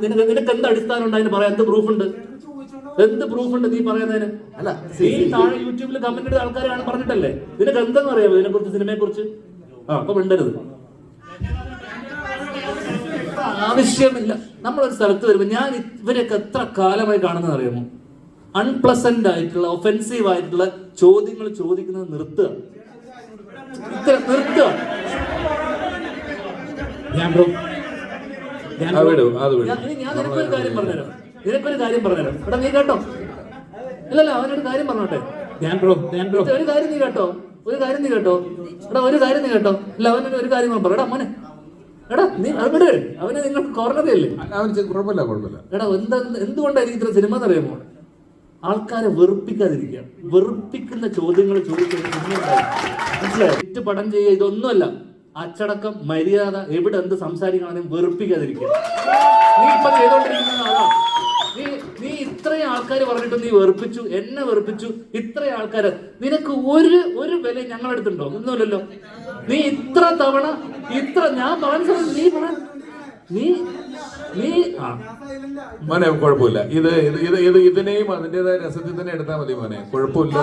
നിനക്ക് എന്ത് അടിസ്ഥാനം ഉണ്ട് അതിന് പറയാൻ? എന്ത് പ്രൂഫുണ്ട്? എന്ത് പ്രൂഫുണ്ട് നീ പറയുന്നതിന്? അല്ല, നീ താഴെ യൂട്യൂബിൽ കമന്റ് ചെയ്ത ആൾക്കാരാണ് പറഞ്ഞിട്ടല്ലേ. നിനക്ക് എന്തെന്ന് അറിയാമോ ഇതിനെ കുറിച്ച്, സിനിമയെ കുറിച്ച്? അപ്പൊ മിണ്ടരുത്. ആവശ്യമില്ല. നമ്മളൊരു സ്ഥലത്ത് വരുമ്പോൾ ഞാൻ ഇവരെയൊക്കെ എത്ര കാലമായി കാണുന്നത് അറിയാമോ? അൺപ്ലസന്റ് ആയിട്ടുള്ള, ഒഫെൻസീവ് ആയിട്ടുള്ള ചോദ്യങ്ങൾ ചോദിക്കുന്നത് നിർത്തുക. ഞാൻ നിനക്കൊരു കാര്യം പറഞ്ഞുതരാം. എടാ നീ കേട്ടോ? ഇല്ലല്ല, അവനൊരു കാര്യം പറഞ്ഞോട്ടെ. ഒരു കാര്യം നീ കേട്ടോ? എടാ ഒരു കാര്യം നീ കേട്ടോ? ഇല്ല, അവനൊരു ഒരു കാര്യം പറ. എടാ മോനെ, എടാ നീ അവിടെ അവനെ നിങ്ങൾക്ക് കോർണറിയല്ലേ? എടാ എന്തുകൊണ്ടായിരിക്കും ഇത്ര സിനിമ എന്നറിയാമോ? ആൾക്കാരെ വെറുപ്പിക്കാതിരിക്കുക. വെറുപ്പിക്കുന്ന ചോദ്യങ്ങൾ ചോദിക്കുന്നത് മനസ്സിലായോ? പടം ചെയ്യുക ഇതൊന്നുമല്ല. അച്ചടക്കം, മര്യാദ, എവിടെ എന്ത് സംസാരിക്കണമെങ്കിലും വെറുപ്പിക്കാതിരിക്കുക. നീ ഇപ്പൊ ചെയ്തോണ്ടിരിക്കുന്ന ആളാ. നീ ഇത്രയും ആൾക്കാർ പറഞ്ഞിട്ട് നീ വെറുപ്പിച്ചു, എന്നെ വെറുപ്പിച്ചു. ഇത്രയും ആൾക്കാര് നിനക്ക് ഒരു വില ഞങ്ങളെടുത്തുണ്ടോ? ഒന്നുമില്ലല്ലോ. നീ ഇത്ര തവണ ഞാൻ പറഞ്ഞ നീ മോനെ കുഴപ്പമില്ല. ഇതിനെയും അതിന്റേതായ രസത്തിൽ തന്നെ എടുത്താൽ മതി മോനെ, കുഴപ്പമില്ല.